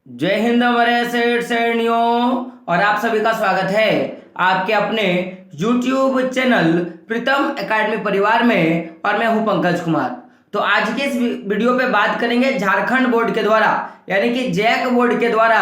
जय हिंद हमारे सेठ सेठियों। और आप सभी का स्वागत है आपके अपने YouTube चैनल प्रीतम एकेडमी परिवार में। और मैं हूं पंकज कुमार। तो आज के इस वीडियो पे बात करेंगे झारखंड बोर्ड के द्वारा यानी कि जैक बोर्ड के द्वारा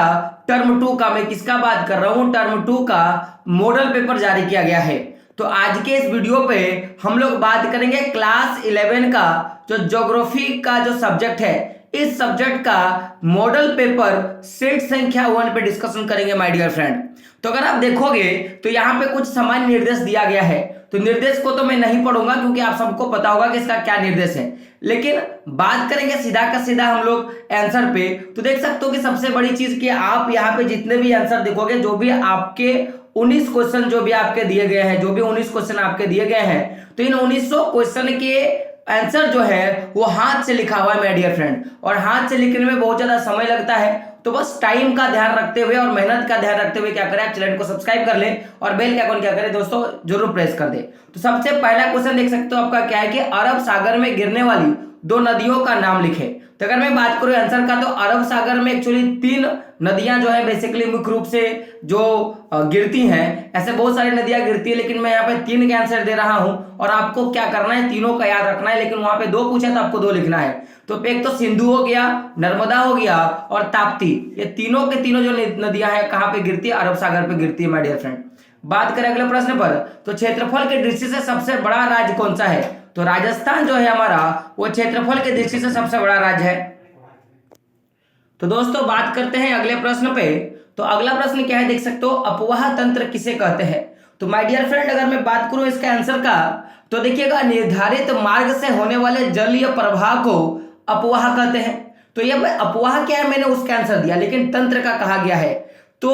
टर्म 2 का, मैं किसका बात कर रहा हूं, टर्म 2 का मॉडल पेपर जारी किया गया है। तो आज के इस वीडियो पे हम लोग बात करेंगे क्लास 11 का जो ज्योग्राफी का जो सब्जेक्ट है, इस सब्जेक्ट का मॉडल पेपर सेट संख्या 1 पे डिस्कशन करेंगे माय डियर फ्रेंड। तो अगर आप देखोगे तो यहाँ पे कुछ सामान्य निर्देश दिया गया है। तो निर्देश को तो मैं नहीं पढ़ूंगा क्योंकि आप सबको पता होगा कि इसका क्या निर्देश है, लेकिन बात करेंगे सीधा का सीधा हम लोग आंसर पे। तो देख सकते हो कि सबसे बड़ी चीज कि आप यहाँ पे जितने भी आंसर देखोगे, जो भी आपके 19 क्वेश्चन जो भी आपके दिए गए हैं, जो भी 19 क्वेश्चन आपके दिए गए हैं, तो इन 1900 क्वेश्चन के आंसर जो है वो हाथ से लिखा हुआ है माय डियर फ्रेंड। और हाथ से लिखने में बहुत ज्यादा समय लगता है, तो बस टाइम का ध्यान रखते हुए और मेहनत का ध्यान रखते हुए क्या करें, आप चैनल को सब्सक्राइब कर लें और बेल के आइकन क्या करें दोस्तों जरूर प्रेस कर दे। तो सबसे पहला क्वेश्चन देख सकते हो आपका क्या है कि अरब सागर में गिरने वाली 2 नदियों का नाम लिखे। तो अगर मैं बात करूं आंसर का, तो अरब सागर में एक्चुअली 3 नदियां जो है बेसिकली मुख्य रूप से जो गिरती हैं। ऐसे बहुत सारी नदियां गिरती है, लेकिन मैं यहाँ पे 3 के आंसर दे रहा हूं और आपको क्या करना है, तीनों का याद रखना है। लेकिन वहां पे 2 पूछा तो आपको 2 लिखना है। तो एक तो सिंधु हो गया, नर्मदा हो गया और ताप्ती। ये तीनों के तीनों जो नदियां हैं कहां पे गिरती है, अरब सागर पे गिरती है माय डियर फ्रेंड। बात करें अगले प्रश्न पर, तो क्षेत्रफल की दृष्टि से सबसे बड़ा राज्य कौन सा है। तो राजस्थान जो है हमारा वो क्षेत्रफल की दृष्टि से सबसे बड़ा राज्य है। तो दोस्तों बात करते हैं अगले प्रश्न पे। तो अगला प्रश्न क्या है देख सकते हो, अपवाह तंत्र किसे कहते हैं। तो माय डियर फ्रेंड अगर मैं बात करूं इसके आंसर का, तो देखिएगा निर्धारित मार्ग से होने वाले जलीय प्रवाह को अपवाह कहते हैं। तो ये अपवाह क्या है, मैंने उसका आंसर दिया, लेकिन तंत्र का कहा गया है। तो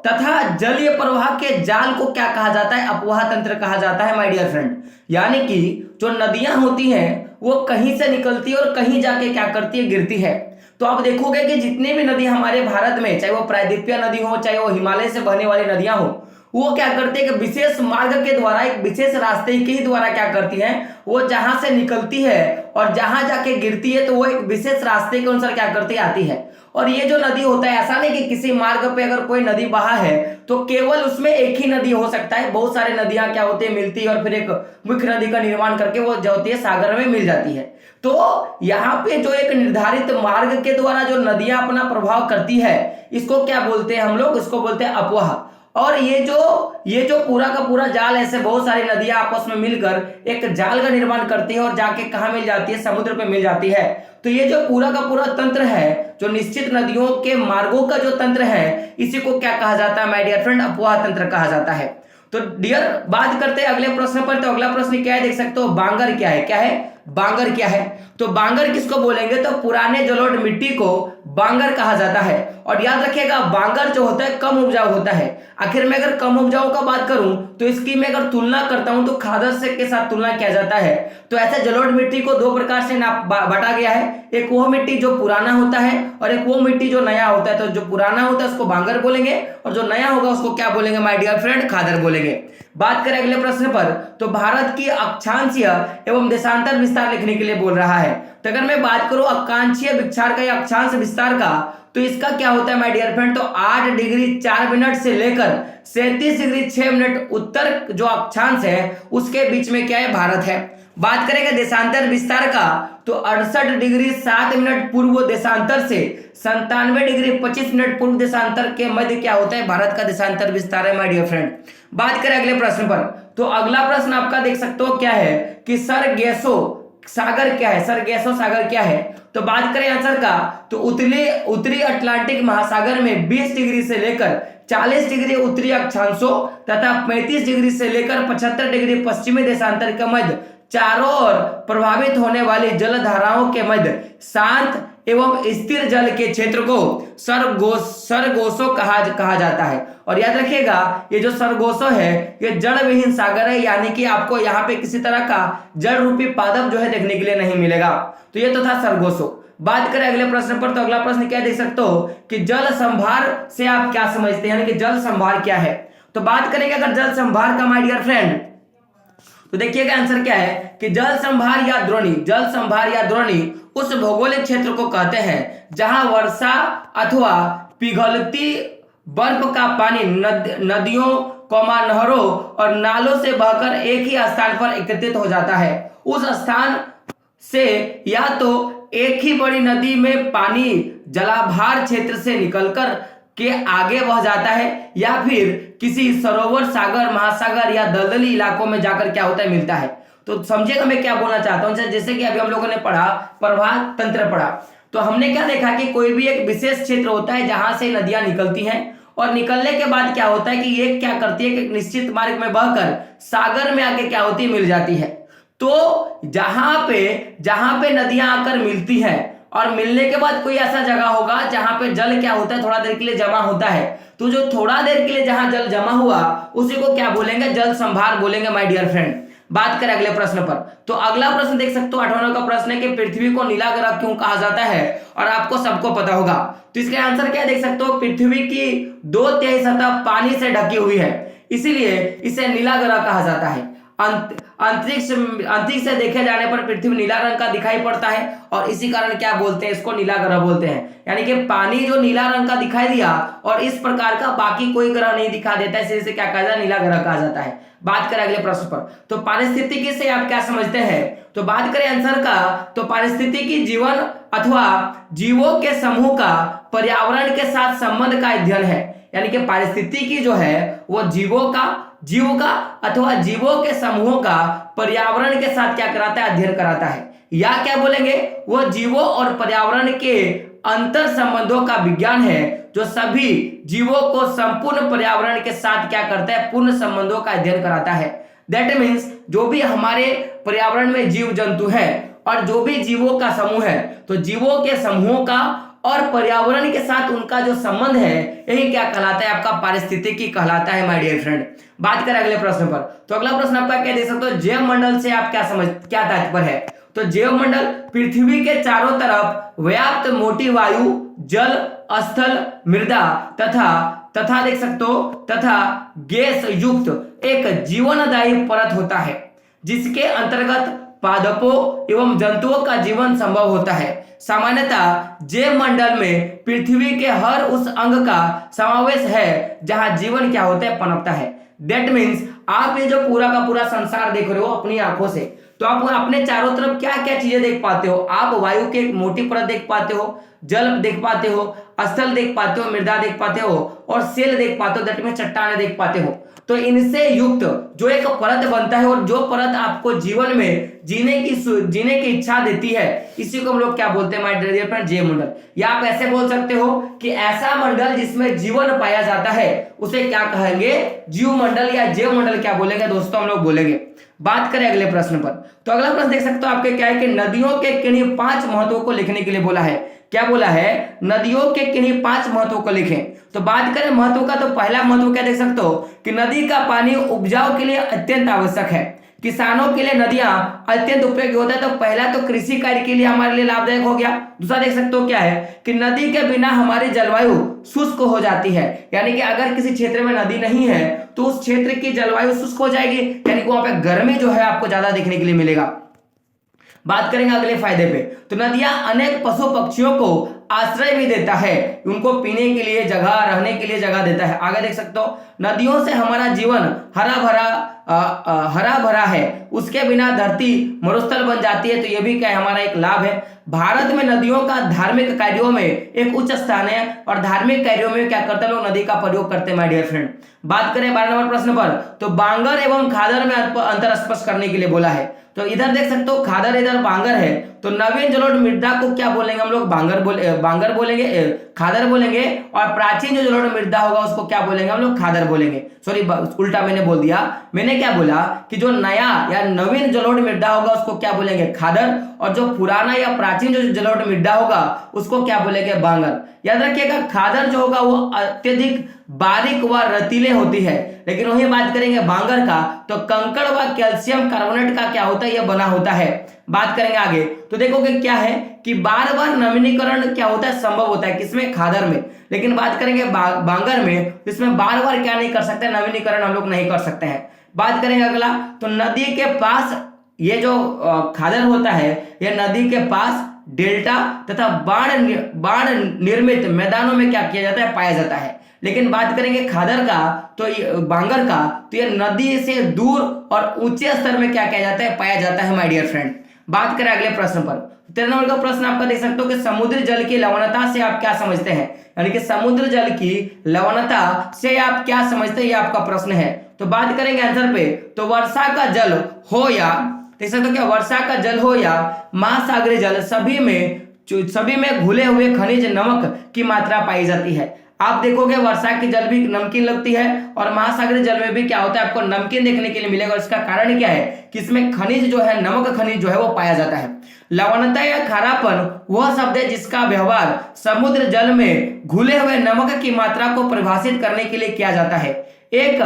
तथा जलीय प्रवाह के जाल को क्या कहा जाता है, अपवाह तंत्र कहा जाता है माय डियर फ्रेंड। यानी कि जो नदियां होती हैं वो कहीं से निकलती है और कहीं जाके क्या करती है, गिरती है। तो आप देखोगे कि जितने भी नदी हमारे भारत में, चाहे वो प्रायद्वीपीय नदी हो, चाहे वो हिमालय से बहने वाली नदियां हो, वो क्या करती है कि विशेष मार्ग के द्वारा, एक विशेष रास्ते के ही द्वारा क्या करती हैं, वो जहां से निकलती है और जहां जाके गिरती है, तो वो एक विशेष रास्ते के अनुसार क्या करती आती है। और ये जो नदी होता है, ऐसा नहीं कि किसी मार्ग पे अगर कोई नदी बहा है तो केवल उसमें एक ही नदी हो सकता है। बहुत सारी नदियां क्या होती है, मिलती है और फिर एक मुख्य नदी का निर्माण करके वो जो होती है सागर में मिल जाती है। तो यहाँ पे जो एक निर्धारित मार्ग के द्वारा जो नदियां अपना प्रभाव करती है, इसको क्या बोलते हैं हम लोग, इसको बोलते हैं अपवाह। और ये जो पूरा का पूरा जाल, ऐसे बहुत सारी नदियां आपस में मिलकर एक जाल का निर्माण करती है और जाके कहां मिल जाती है, समुद्र पे मिल जाती है। तो ये जो पूरा का पूरा तंत्र है, जो निश्चित नदियों के मार्गों का जो तंत्र है, इसी को क्या कहा जाता है माय डियर फ्रेंड, अपवाह तंत्र कहा जाता है। तो डियर बात करते हैं अगले प्रश्न पर। तो अगला प्रश्न क्या है देख सकते हो, बांगर क्या है, क्या है बांगर क्या है। तो बांगर किसको बोलेंगे, तो पुराने जलोढ़ मिट्टी को बांगर कहा जाता है। और याद रखिएगा बांगर जो होता है कम उपजाऊ होता है। आखिर में अगर कम उपजाऊ का बात करूं तो इसकी मैं अगर तुलना करता हूं तो खादर से के साथ तुलना किया जाता है। तो ऐसे जलोढ़ मिट्टी को 2 प्रकार से बांटा गया है। एक वो मिट्टी जो पुराना होता है और एक वो मिट्टी जो नया होता है। तो जो पुराना होता है उसको बांगर बोलेंगे और जो नया होगा उसको क्या बोलेंगे माय डियर फ्रेंड, खादर बोलेंगे। बात करें अगले प्रश्न पर, तो भारत की अक्षांशीय एवं देशांतर विस्तार लिखने के लिए बोल रहा है। तो अगर मैं बात करूं अक्षांशीय विस्तार का या अक्षांश विस्तार का, तो इसका क्या होता है माय डियर फ्रेंड, तो 8 डिग्री 4 मिनट से लेकर 37 डिग्री 6 मिनट उत्तर जो अक्षांश है उसके बीच में क्या है, भारत है। बात करेंगे देशांतर विस्तार का, तो 68 डिग्री 7 मिनट पूर्व देशांतर से 97 डिग्री 25 मिनट पूर्व देशांतर के मध्य क्या होता है, भारत का देशांतर विस्तार है माय डियर फ्रेंड। बात करें अगले प्रश्न पर, तो अगला प्रश्न आपका देख सकते हो क्या है कि सरगेसो सागर क्या है, सरगेसो सागर क्या है। तो बात करें आंसर का, तो उत्तरी अटलांटिक महासागर में 20 डिग्री से लेकर 40 डिग्री उत्तरी अक्षांशों तथा 35 डिग्री से लेकर 75 डिग्री पश्चिमी देशांतर के मध्य चारों ओर प्रभावित होने वाली जलधाराओं के मध्य शांत एवं स्थिर जल के क्षेत्र को सरगोसो कहा जाता है। और याद रखिएगा ये जो सरगोसो है ये जल विहीन सागर है, यानी कि आपको यहाँ पे किसी तरह का जल रूपी पादप जो है देखने के लिए नहीं मिलेगा। तो ये तो था सरगोसो। बात करें अगले प्रश्न पर, तो अगला प्रश्न क्या देख सकते हो कि जल संभार से आप क्या समझते हैं, यानी कि जल संभार क्या है। तो बात करेंगे अगर जल संभार का माय डियर फ्रेंड, तो देखिएगा आंसर क्या है कि जल संभार या द्रोणी, जल संभार या द्रोणी उस भौगोलिक क्षेत्र को कहते हैं जहां वर्षा अथवा पिघलती बर्फ का पानी नदियों नहरों और नालों से बहकर एक ही स्थान पर एकत्रित हो जाता है। उस स्थान से या तो एक ही बड़ी नदी में पानी जलाभार क्षेत्र से निकलकर के आगे बह जाता है या फिर किसी सरोवर, सागर, महासागर या दलदली इलाकों में जाकर क्या होता है, मिलता है। तो समझिएगा मैं क्या बोलना चाहता हूं। जैसे कि अभी हम लोगों ने पढ़ा, प्रवाह तंत्र पढ़ा, तो हमने क्या देखा कि कोई भी एक विशेष क्षेत्र होता है जहां से नदियां निकलती हैं और निकलने के बाद क्या होता है कि ये क्या करती है कि एक निश्चित मार्ग में बहकर सागर में आके क्या होती है, मिल जाती है। तो जहां पे नदियां आकर मिलती हैं और मिलने के बाद कोई ऐसा जगह होगा जहां पे जल क्या होता है, थोड़ा देर के लिए जमा होता है। तो जो थोड़ा देर के लिए जहां जल जमा हुआ उसी को क्या बोलेंगे, जल संभार बोलेंगे माय डियर फ्रेंड। बात करें अगले प्रश्न पर, तो अगला प्रश्न देख सकते हो 8वां नंबर का प्रश्न है कि पृथ्वी को नीला ग्रह क्यों कहा जाता है, और आपको सबको पता होगा। तो इसका आंसर क्या देख सकते हो, पृथ्वी की 2/3 सतह पानी से ढकी हुई है, इसीलिए इसे नीला ग्रह कहा जाता है। अंतरिक्ष से देखे जाने पर पृथ्वी नीला रंग का दिखाई पड़ता है और इसी कारण क्या बोलते हैं, इसको नीला ग्रह बोलते हैं। यानी कि पानी जो नीला रंग का दिखाई दिया और इस प्रकार का बाकी कोई ग्रह नहीं दिखा देता है, इसे क्या कहा जाता है, नीला ग्रह कहा जाता है। बात करें अगले प्रश्न पर, तो पारिस्थितिकी से आप क्या समझते हैं। तो बात करें आंसर का, तो पारिस्थितिकी जीवन अथवा जीवों के समूह का पर्यावरण के साथ संबंध का अध्ययन है। यानी कि पारिस्थितिकी जो है वो जीव का अथवा जीवों के समूहों का पर्यावरण के साथ क्या कराता है, अध्ययन कराता है। या क्या बोलेंगे, वो जीवों और पर्यावरण के अंतर संबंधों का विज्ञान है जो सभी जीवों को संपूर्ण पर्यावरण के साथ क्या करता है, पूर्ण संबंधों का अध्ययन कराता है। दैट मीन्स जो भी हमारे पर्यावरण में जीव जंतु है और जो भी जीवों का समूह है, तो जीवों के समूहों का और पर्यावरण के साथ उनका जो संबंध है, यही क्या कहलाता है, आपका पारिस्थितिकी कहलाता है माय डियर फ्रेंड। बात करें अगले प्रश्न पर, तो अगला प्रश्न आपका क्या दे सकते हो, जैव मंडल से आप क्या तात्पर्य है। तो जैव मंडल पृथ्वी के चारों तरफ व्याप्त मोटी वायु, जल, स्थल, मृदा तथा देख सकते हो तथा गैस युक्त एक जीवनदायी परत होता है, जिसके अंतर्गत पादपों एवं जंतुओं का जीवन संभव होता है। सामान्यतः जैव मंडल में पृथ्वी के हर उस अंग का समावेश है जहां जीवन क्या होता है, पनपता है। दैट मीन्स आप ये जो पूरा का पूरा संसार देख रहे हो अपनी आंखों से, तो आप अपने चारों तरफ क्या क्या चीजें देख पाते हो। आप वायु की एक मोटी परत देख पाते हो, जल देख पाते हो, स्थल देख पाते हो, मृदा देख पाते हो और सेल देख पाते हो, दैट मीन्स चट्टानें देख पाते हो। तो इनसे युक्त जो एक परत बनता है और जो परत आपको जीवन में जीने की इच्छा देती है, इसी को हम लोग क्या बोलते हैं माय डियर फ्रेंड, जैव मंडल। या आप ऐसे बोल सकते हो कि ऐसा मंडल जिसमें जीवन पाया जाता है उसे क्या कहेंगे, जीव मंडल या जैव मंडल क्या बोलेंगे दोस्तों, हम लोग बोलेंगे। बात करें अगले प्रश्न पर, तो अगला प्रश्न देख सकते हो आपके क्या है कि नदियों के किन्हीं 5 महत्वों को लिखने के लिए बोला है। क्या बोला है, नदियों के किन्हीं 5 महत्वों को लिखें। तो बात करें महत्व का, तो पहला महत्व क्या देख सकते हो कि नदी का पानी उपजाऊ के लिए अत्यंत आवश्यक है, किसानों के लिए नदियां अत्यंत उपयोगी होता है। तो पहला तो कृषि कार्य के लिए हमारे लिए लाभदायक हो गया। दूसरा देख सकते हो क्या है कि नदी के बिना हमारी जलवायु शुष्क हो जाती है, यानी कि अगर किसी क्षेत्र में नदी नहीं है तो उस क्षेत्र की जलवायु शुष्क हो जाएगी, यानी कि वहां पे गर्मी जो है आपको ज्यादा देखने के लिए मिलेगा। बात करेंगे अगले फायदे पे, तो नदियां अनेक पशु पक्षियों को आश्रय भी देता है, उनको पीने के लिए जगह, रहने के लिए जगह देता है। आगे देख सकते हो नदियों से हमारा जीवन हरा भरा है, उसके बिना धरती मरुस्थल बन जाती है। तो ये भी क्या है, हमारा एक लाभ है। भारत में नदियों का धार्मिक कार्यों में एक उच्च स्थान है और धार्मिक कार्यों में क्या करते हैं लोग, नदी का प्रयोग करते हैं माय डियर फ्रेंड। बात करें 12 नंबर प्रश्न पर, तो बांगर एवं खादर में अंतर स्पष्ट करने के लिए बोला है। तो इधर देख सकते हो खादर, इधर बांगर है, तो नवीन जलोढ़ मृदा को क्या बोलेंगे हम लोग, बांगर बोलेंगे, खादर बोलेंगे, और प्राचीन जो जलोढ़ मृदा होगा उसको क्या बोलेंगे हम लोग, खादर बोलेंगे। सॉरी उल्टा मैंने बोल दिया, मैंने क्या बोला कि जो नया या नवीन जलोढ़ मृदा होगा उसको क्या बोलेंगे, खादर, और जो पुराना या प्राचीन जो जलोढ़ मृदा होगा उसको क्या बोलेंगे, बांगर। याद रखिएगा खादर जो होगा वो अत्यधिक बारीक व रतीले होती है, लेकिन वही बात करेंगे बांगर का, तो कंकड़ व कैल्शियम कार्बोनेट का क्या होता है, यह बना होता है। बात करेंगे आगे, तो देखोगे क्या है कि बार बार नवीनीकरण क्या होता है, संभव होता है, किसमें, खादर में। लेकिन बात करेंगे बांगर में, जिसमें बार बार क्या नहीं कर सकते, नवीनीकरण हम लोग नहीं कर सकते हैं। बात करेंगे अगला, तो नदी के पास ये जो खादर होता है, यह नदी के पास डेल्टा तथा बाढ़ निर्मित मैदानों में क्या किया जाता है, पाया जाता है। लेकिन बात करेंगे खादर का तो बांगर का, तो ये नदी से दूर और ऊंचे स्तर में क्या किया जाता है, पाया जाता है माय डियर फ्रेंड। बात करें अगले प्रश्न पर, 13 नंबर का प्रश्न आपका देख सकते हो कि समुद्री जल की लवणता से आप क्या समझते हैं, यानी कि समुद्र जल की लवणता से आप क्या समझते हैं, ये आपका प्रश्न है। तो बात करेंगे आंसर पे, तो वर्षा का जल हो या देख सकते हो क्या, वर्षा का जल हो या महासागरीय जल, सभी में घुले हुए खनिज नमक की मात्रा पाई जाती है। आप देखोगे वर्षा की जल भी नमकीन लगती है और महासागरीय जल में भी क्या होता है, आपको नमकीन देखने के लिए मिलेगा। और इसका कारण क्या है कि इसमें खनिज जो है, नमक खनिज जो है वो पाया जाता है। लवणता या खारापन वह शब्द है जिसका व्यवहार समुद्र जल में घुले हुए नमक की मात्रा को परिभाषित करने के लिए किया जाता है। एक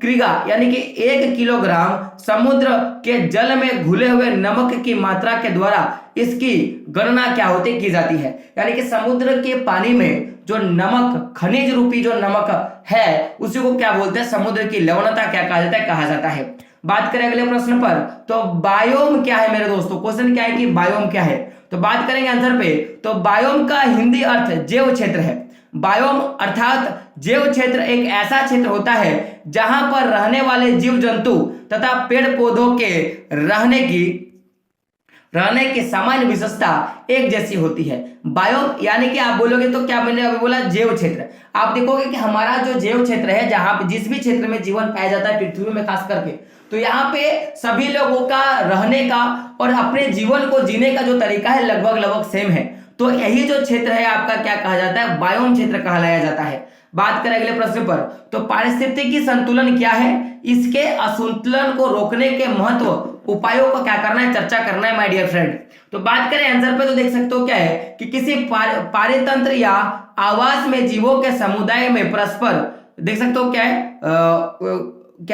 क्रिगा यानी कि 1 किलोग्राम समुद्र के जल में घुले हुए नमक की मात्रा के द्वारा इसकी गणना क्या होती की जाती है, यानी कि समुद्र के पानी में जो नमक, खनिज रूपी जो नमक है, उसी को क्या बोलते हैं, समुद्र की लवणता क्या कहा जाता है। बात करें अगले प्रश्न पर, तो बायोम क्या है मेरे दोस्तों, क्वेश्चन क्या है कि बायोम क्या है। तो बात करेंगे आंसर पे, तो बायोम का हिंदी अर्थ जैव क्षेत्र है। बायोम अर्थात जैव क्षेत्र एक ऐसा क्षेत्र होता है जहां पर रहने वाले जीव जंतु तथा पेड़ पौधों के रहने की सामान्य विशेषता एक जैसी होती है। बायोम यानी कि आप बोलोगे तो क्या मैंने अभी बोला, जैव क्षेत्र। आप देखोगे कि हमारा जो जैव क्षेत्र है, जहां जिस भी क्षेत्र में जीवन पाया जाता है पृथ्वी में खास करके, तो यहाँ पे सभी लोगों का रहने का और अपने जीवन को जीने का जो तरीका है लगभग सेम है। तो यही जो क्षेत्र है आपका क्या कहा जाता है, बायोम क्षेत्र कहलाया जाता है। बात करें अगले प्रश्न पर, तो पारिस्थितिकी संतुलन क्या है, इसके असंतुलन को रोकने के महत्व उपायों को क्या करना है, चर्चा करना है माय डियर फ्रेंड। तो बात करें आंसर पे, तो देख सकते हो क्या है कि किसी पारितंत्र या आवास में जीवों के समुदाय में परस्पर देख सकते हो क्या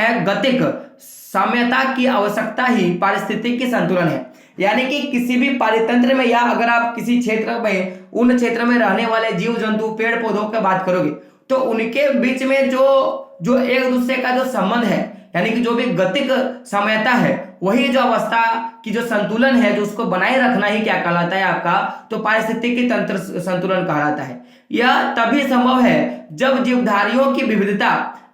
है गतिक साम्यता की आवश्यकता ही पारिस्थितिकी संतुलन है। यानी कि किसी भी पारितंत्र में या अगर आप किसी क्षेत्र में, उन क्षेत्र में रहने वाले जीव जंतु पेड़ पौधों की बात करोगे, तो उनके बीच में जो एक दूसरे का जो संबंध है, यानी कि जो भी गतिक साम्यता है, वही जो अवस्था की जो संतुलन है, जो उसको बनाए रखना ही क्या कहलाता है आपका, तो पारिस्थितिकी तंत्र संतुलन कहलाता है। यह तभी संभव है जब जीवधारियों की विविधता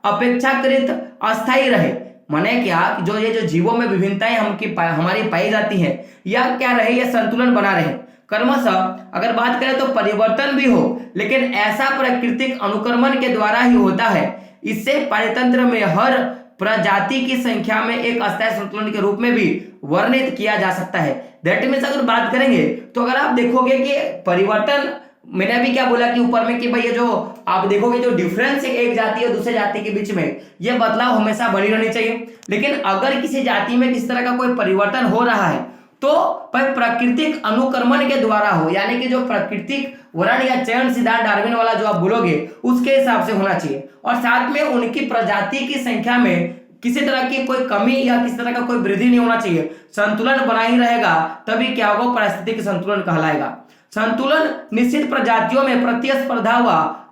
अपेक्षाकृत अस्थायी रहे। माने क्या, जो ये जो जीवों में विभिन्नताएं हमारी पाई जाती है, या क्या रहे, यह संतुलन बना रहे। क्रमशः अगर बात करें तो परिवर्तन भी हो, लेकिन ऐसा प्राकृतिक अनुक्रमण के द्वारा ही होता है। इससे पारितंत्र में हर प्रजाति की संख्या में एक अस्थायी संतुलन के रूप में भी वर्णित किया जा सकता है। दैट मीन्स अगर बात करेंगे तो अगर आप देखोगे कि परिवर्तन, मैंने अभी क्या बोला कि ऊपर में कि भाई ये जो आप देखोगे जो डिफरेंस है एक जाति और दूसरे जाति के बीच में, ये बदलाव हमेशा बनी रहनी चाहिए। लेकिन अगर किसी जाति में किस तरह का कोई परिवर्तन हो रहा है तो प्राकृतिक अनुक्रमण के द्वारा हो, यानी कि जो प्राकृतिक वर्ण या चयन सिद्धांत डार्विन वाला जो आप बोलोगे उसके हिसाब से होना चाहिए। और साथ में उनकी प्रजाति की संख्या में किसी तरह की कोई कमी या किसी तरह का कोई वृद्धि नहीं होना चाहिए। संतुलन बना ही रहेगा तभी क्या होगा, पारिस्थितिक संतुलन कहलाएगा। संतुलन निश्चित प्रजातियों में प्रतिस्पर्धा व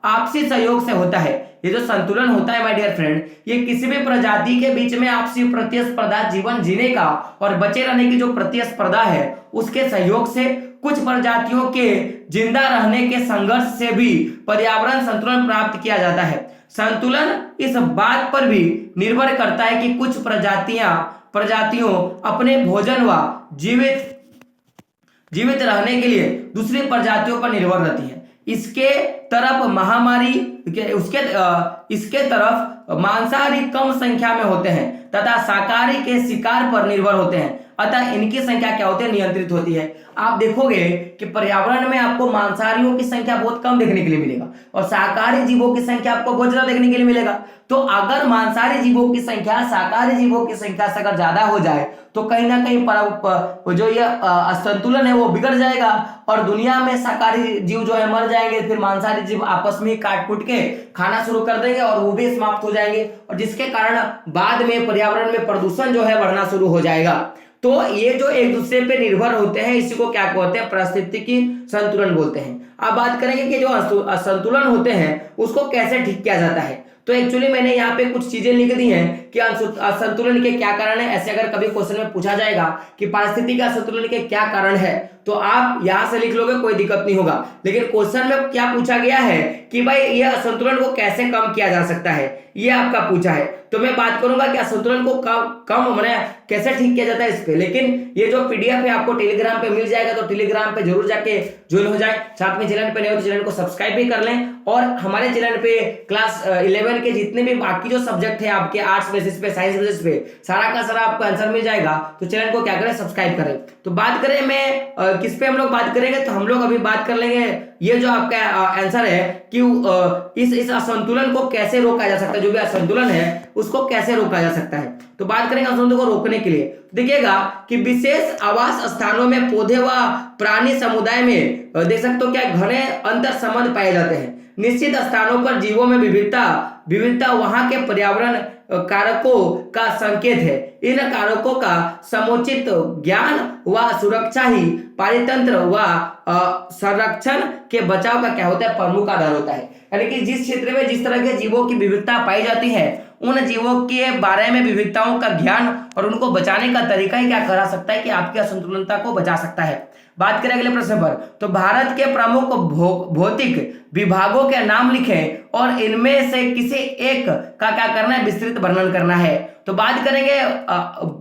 आपसी सहयोग से होता है। ये जो संतुलन होता है माय डियर फ्रेंड, ये किसी भी प्रजाति के बीच में आपसी प्रतिस्पर्धा, जीवन जीने का और बचे रहने की जो प्रतिस्पर्धा है, उसके सहयोग से, कुछ प्रजातियों के जिंदा रहने के संघर्ष से भी पर्यावरण संतुलन प्राप्त किया जाता है। संतुलन इस बात पर भी निर्भर करता है कि कुछ प्रजातियों अपने भोजन व जीवित रहने के लिए दूसरी प्रजातियों पर निर्भर रहती है। इसके तरफ मांसाहारी कम संख्या में होते हैं तथा शाकाहारी के शिकार पर निर्भर होते हैं, अतः इनकी संख्या क्या होती है, नियंत्रित होती है। आप देखोगे कि पर्यावरण में आपको मांसाहारियों की संख्या बहुत कम देखने के लिए मिलेगा और शाकाहारी जीवों की संख्या आपको बहुत ज्यादा देखने के लिए मिलेगा। तो अगर मांसाहारी जीवों की संख्या शाकाहारी जीवों की संख्या से अगर ज्यादा हो जाए तो कहीं ना कहीं जो ये असंतुलन है वो बिगड़ जाएगा और दुनिया में शाकाहारी जीव जो है मर जाएंगे, फिर मांसाहारी जीव आपस में काट कूट के खाना शुरू कर देंगे और वो भी समाप्त हो जाएंगे, और जिसके कारण बाद में पर्यावरण में प्रदूषण जो है बढ़ना शुरू हो जाएगा। तो ये जो एक दूसरे पे निर्भर होते हैं, इसी को क्या कहते हैं, पारिस्थितिकी संतुलन बोलते हैं। अब बात करेंगे कि जो असंतुलन होते हैं उसको कैसे ठीक किया जाता है। तो एक्चुअली मैंने यहाँ पे कुछ चीजें लिख दी हैं कि असंतुलन के क्या कारण है। ऐसे अगर कभी क्वेश्चन में पूछा जाएगा कि पारिस्थितिक असंतुलन के क्या कारण है, तो आप यहां से लिख लोगे, कोई दिक्कत नहीं होगा। लेकिन क्वेश्चन में क्या पूछा गया है कि भाई ये असंतुलन को कैसे कम किया जा सकता है, ये आपका पूछा है। तो मैं बात करूंगा कि असंतुलन को कम मैंने कैसे ठीक किया जाता है इस पे। लेकिन ये जो पीडीएफ है आपको टेलीग्राम पे मिल जाएगा, तो टेलीग्राम पे जरूर जाके ज्वाइन हो जाए। साथ में चैनल पे नए हो तो चैनल को सब्सक्राइब भी कर लें। और हमारे चैनल पे क्लास 11 के जितने भी बाकी जो सब्जेक्ट है आपके आर्ट्स बेसिस पे, साइंस बेसिस पे, सारा का सारा आपको आंसर मिल जाएगा। तो चैनल को क्या करें, सब्सक्राइब करें। तो बात करें मैं किस पे हम लोग बात करेंगे, तो हम लोग अभी बात कर लेंगे ये जो आपका आंसर है कि इस असंतुलन को कैसे रोका जा सकता है, जो भी असंतुलन है उसको कैसे रोका जा सकता है। तो बात करेंगे असंतुलन को रोकने के लिए। देखिएगा कि विशेष आवास स्थानों में पौधे व प्राणी समुदाय में देख सकते हो क्या घने अंतर संबंध पाए जाते हैं। निश्चित स्थानों पर जीवों में विविधता वहां के पर्यावरण कारकों का संकेत है। इन कारकों का समुचित ज्ञान व सुरक्षा ही पारितंत्र व संरक्षण के बचाव का क्या होता है, प्रमुख आधार होता है। यानी कि जिस क्षेत्र में जिस तरह के जीवों की विविधता पाई जाती है, उन जीवों के बारे में विविधताओं का ज्ञान और उनको बचाने का तरीका ही क्या करा सकता है कि आपकी असंतुलनता को बचा सकता है। बात करें अगले प्रश्न पर, तो भारत के प्रमुख भौतिक विभागों के नाम लिखें और इनमें से किसी एक का क्या करना है, विस्तृत वर्णन करना है। तो बात करेंगे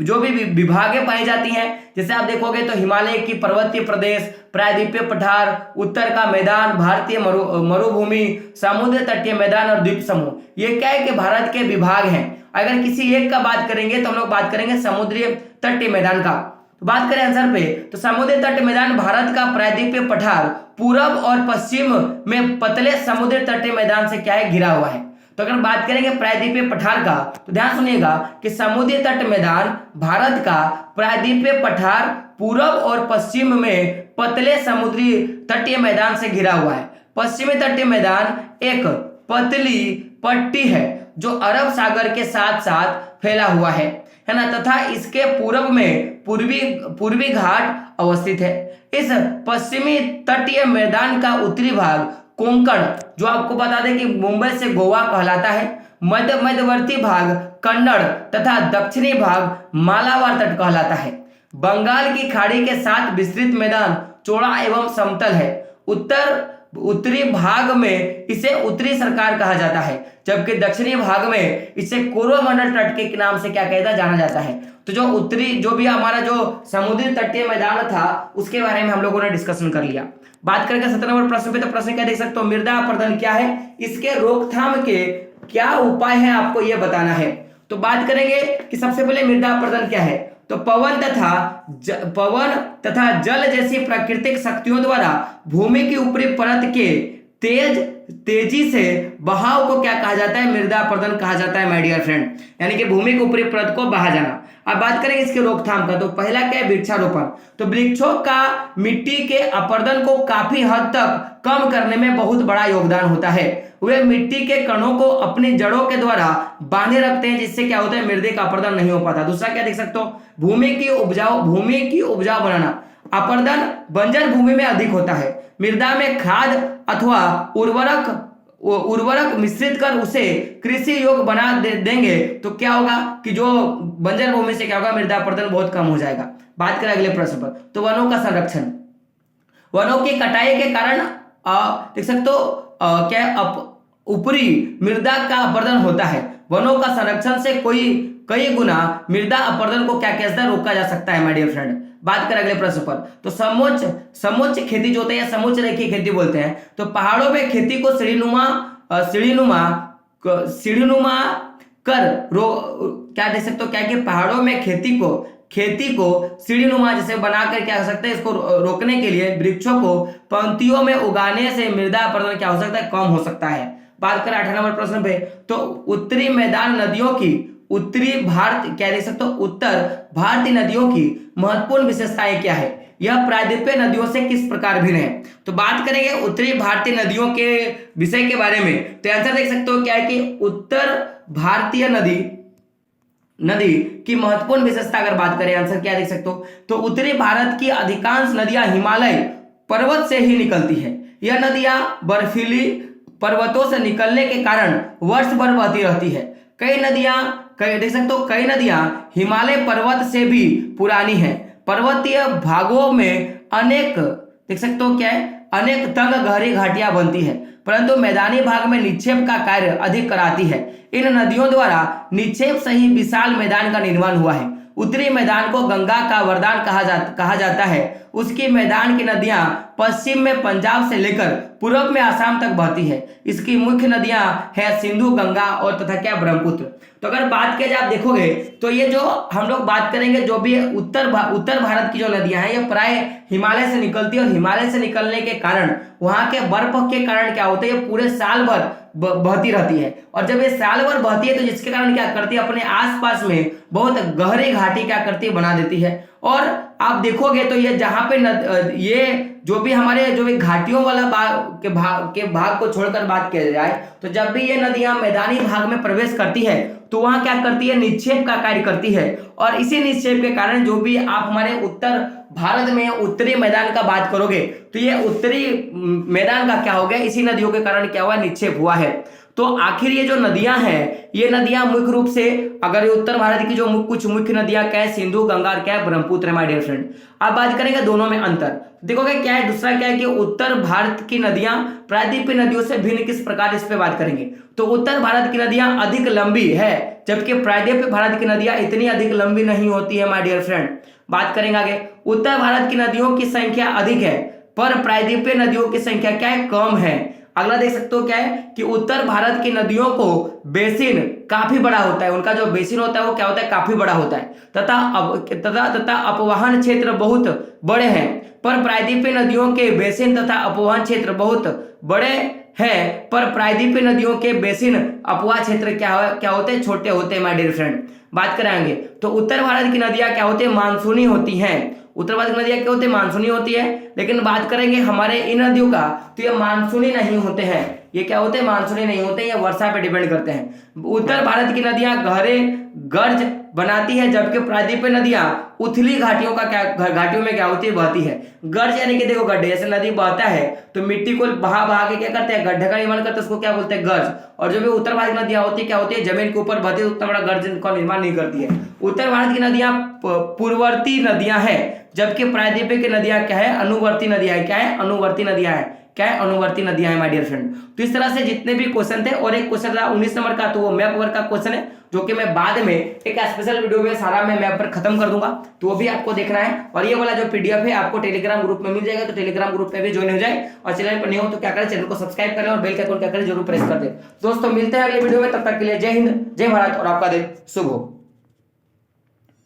जो भी विभागें पाई जाती हैं, जैसे आप देखोगे तो हिमालय की पर्वतीय प्रदेश, प्रायद्वीपीय पठार, उत्तर का मैदान, भारतीय मरुभूमि, समुद्र तटीय मैदान और द्वीप समूह, ये क्या है कि भारत के विभाग हैं। अगर किसी एक का बात करेंगे तो हम लोग बात करेंगे समुद्री तटीय मैदान का। तो बात करें आंसर पे, तो समुद्री तट मैदान भारत का प्रायद्वीपीय पठार पूरब और पश्चिम में पतले समुद्री तटीय मैदान से क्या है, घिरा हुआ है। तो अगर बात करेंगे प्रायद्वीपीय पठार का, तो ध्यान सुनिएगा कि समुद्री तट मैदान भारत का प्रायद्वीपीय पठार पूरब और पश्चिम में पतले समुद्री तटीय मैदान से घिरा हुआ है। पश्चिमी तटीय मैदान एक पतली पट्टी है जो अरब सागर के साथ साथ फैला हुआ है ना, तथा इसके पूर्व में पूर्वी घाट अवस्थित है। इस पश्चिमी तटीय मैदान का उत्तरी भाग कोंकण, जो आपको बता दें कि मुंबई से गोवा कहलाता है, मध्यवर्ती भाग कन्नड़ तथा दक्षिणी भाग मालाबार तट कहलाता है। बंगाल की खाड़ी के साथ विस्तृत मैदान चौड़ा एवं समतल है। उत्तरी भाग में इसे उत्तरी सरकार कहा जाता है, जबकि दक्षिणी भाग में इसे कोरोमंडल तट के नाम से क्या कहता जाना जाता है। तो जो उत्तरी जो भी हमारा जो समुद्री तटीय मैदान था उसके बारे में हम लोगों ने डिस्कशन कर लिया। बात करेंगे 17 नंबर प्रश्न पे, तो प्रश्न क्या देख सकते हो, मृदा अपरदन क्या है, इसके रोकथाम के क्या उपाय है, आपको यह बताना है। तो बात करेंगे कि सबसे पहले मृदा अपरदन क्या है, तो पवन तथा जल जैसी प्राकृतिक शक्तियों द्वारा भूमि की ऊपरी परत के तेजी से बहाव को क्या कहा जाता है, मृदा अपरदन कहा जाता है माय डियर फ्रेंड, यानी कि भूमि की ऊपरी परत को बहा जाना। अब बात करेंगे इसके रोकथाम का, तो पहला क्या है, वृक्षारोपण। तो वृक्षों का मिट्टी के अपरदन को काफी हद तक कम करने में बहुत बड़ा योगदान होता है। वे मिट्टी के कणों को अपनी जड़ों के द्वारा बांधे रखते हैं, जिससे क्या होता है, मृदा का अपरदन नहीं हो पाता। दूसरा क्या देख सकते हो, भूमि की उपजाऊ बनाना। अपरदन बंजर भूमि में अधिक होता है। मृदा में खाद अथवा उर्वरक मिश्रित कर उसे कृषि योग्य बना देंगे तो क्या होगा कि जो बंजर भूमि से क्या होगा, मृदा अपरदन बहुत कम हो जाएगा। बात करें अगले प्रश्न पर, तो वनों का संरक्षण। वनों की कटाई के कारण देख सकते हो क्या ऊपरी मृदा का अपरदन होता है। वनों का संरक्षण से कई गुना मृदा अपरदन को क्या कहता है, रोका जा सकता है माय डियर फ्रेंड। बात करें अगले प्रश्न पर, तो समोच्च खेती जो होते हैं, समुच्च रेखीय खेती बोलते हैं। तो पहाड़ों में खेती को सीढ़ीनुमा कर क्या देख सकते हो, क्या कि पहाड़ों में खेती को सीढ़ीनुमा जैसे बनाकर क्या हो सकता है, इसको रोकने के लिए वृक्षों को पंक्तियों में उगाने से मृदा अपरदन क्या हो सकता है, कम हो सकता है। बात करें 18 नंबर प्रश्न पे, तो उत्तर भारतीय नदियों की महत्वपूर्ण विशेषताएं क्या है, यह प्रायद्वीपीय नदियों से किस प्रकार भिन्न है। तो बात करेंगे उत्तरी भारतीय नदियों के विषय के बारे में, तो आंसर देख सकते हो क्या है कि उत्तर भारतीय नदी की महत्वपूर्ण विशेषता अगर बात करें, आंसर क्या देख सकते हो, तो उत्तरी भारत की अधिकांश नदियां हिमालय पर्वत से ही निकलती है। यह नदियां बर्फीली पर्वतों से निकलने के कारण वर्ष भर बहती रहती है। देख सकते हो कई नदियां हिमालय पर्वत से भी पुरानी हैं। पर्वतीय भागों में देख सकते हो क्या है, अनेक तंग गहरी घाटियां बनती है, परंतु मैदानी भाग में निक्षेप का कार्य अधिक कराती है। इन नदियों द्वारा निक्षेप से ही विशाल मैदान का निर्माण हुआ है। उत्तरी मैदान को गंगा का वरदान कहा जाता है। उसकी मैदान की नदियां पश्चिम में पंजाब से लेकर पूर्व में आसाम तक बहती है। इसकी मुख्य नदियां है सिंधु, गंगा और तथा क्या ब्रह्मपुत्र। तो अगर बात किया जाए आप देखोगे तो ये जो हम लोग बात करेंगे जो भी उत्तर भारत की जो नदियां हैं ये प्राय हिमालय से निकलती है, और हिमालय से निकलने के कारण वहां के बर्फ के कारण क्या होता है, ये पूरे साल भर बहती रहती है। और जब ये साल भर बहती है तो जिसके कारण क्या करती है, अपने आसपास में बहुत गहरी घाटी क्या करती है, बना देती है। और आप देखोगे तो ये जहां पे ये जो भी हमारे जो भी घाटियों वाला भाग को छोड़कर बात किया जाए तो जब भी ये नदियां मैदानी भाग में प्रवेश करती है तो वहां क्या करती है, निक्षेप का कार्य करती है। और इसी निक्षेप के कारण जो भी आप हमारे उत्तर भारत में उत्तरी मैदान का बात करोगे तो ये उत्तरी मैदान का क्या हो गया, इसी नदियों के कारण क्या हुआ, निक्षेप हुआ है। तो आखिर ये जो नदियां हैं ये नदियां मुख्य रूप से अगर ये उत्तर भारत की जो कुछ मुख्य नदियां क्या है, सिंधु, गंगा और क्या है, ब्रह्मपुत्र है माय डियर फ्रेंड। अब बात करेंगे दोनों में अंतर, देखोगे क्या है, दूसरा क्या है कि उत्तर भारत की नदियां प्रायद्वीपीय नदियों से भिन्न किस प्रकार, इस पे बात करेंगे। तो उत्तर भारत की नदियां अधिक लंबी है जबकि प्रायद्वीपीय भारत की नदियां इतनी अधिक लंबी नहीं होती है माय डियर फ्रेंड। बात करेंगे आगे, उत्तर भारत की नदियों की संख्या अधिक है पर प्रायद्वीपीय नदियों की संख्या क्या है, कम है। अगला देख सकते हो क्या है कि उत्तर भारत की नदियों को बेसिन काफी बड़ा होता है, उनका जो बेसिन होता है वो क्या होता है, काफी बड़ा होता है तथा अपवहन क्षेत्र बहुत बड़े हैं। पर प्रायद्वीपीय नदियों के बेसिन तथा अपवहन क्षेत्र बहुत बड़े हैं, पर प्रायद्वीपीय नदियों के बेसिन अपवाह क्षेत्र क्या होते हैं, छोटे होते हैं माय डियर फ्रेंड। बात करेंगे तो उत्तर भारत की नदियां क्या होती है, मानसूनी होती हैं। उत्तर भारत की नदियां क्या होती है, मानसूनी होती है। लेकिन बात करेंगे हमारे इन नदियों का तो ये मानसूनी नहीं होते हैं, ये क्या होते हैं, मानसूनी नहीं होते, ये वर्षा पे डिपेंड करते हैं। उत्तर भारत की नदियां गहरे गर्ज बनाती है जबकि प्रायद्वीपीय नदियां उथली घाटियों में क्या होती है, बहती है। गर्ज यानी कि देखो गड्ढे, जैसे नदी बहता है तो मिट्टी को बहा के क्या करते हैं, गड्ढे का निर्माण करते हैं, उसको क्या बोलते हैं, गर्ज। और जो भी उत्तर भारत की नदियां होती है क्या होती है, जमीन के ऊपर बहती है, उतना बड़ा गर्ज का निर्माण नहीं करती है। उत्तर भारत की नदियां पूर्ववर्ती नदियां है जबकि प्रायद्वीपीय की नदियां क्या है, अनुवर्ती नदियां है। क्या है, अनुवर्ती नदियां है। क्या है, अनुवर्ती नदियां है माय डियर फ्रेंड। तो इस तरह से जितने भी क्वेश्चन थे, और एक क्वेश्चन था 19 नंबर का, तो वो मैप वर्क का क्वेश्चन है जो कि मैं बाद में एक स्पेशल वीडियो में सारा मैं मैप पर खत्म कर दूंगा, तो वो भी आपको देखना है। और ये वाला जो पीडीएफ है आपको टेलीग्राम ग्रुप में मिल जाएगा, तो टेलीग्राम ग्रुप में भी ज्वाइन हो जाए। और चैनल पर नहीं हो तो क्या करें, चैनल को सब्सक्राइब करें और बेल का आइकन क्या करें, जरूर प्रेस कर दें। दोस्तों मिलते हैं अगले वीडियो में, तब तक के लिए जय हिंद, जय भारत और आपका दिन शुभ हो।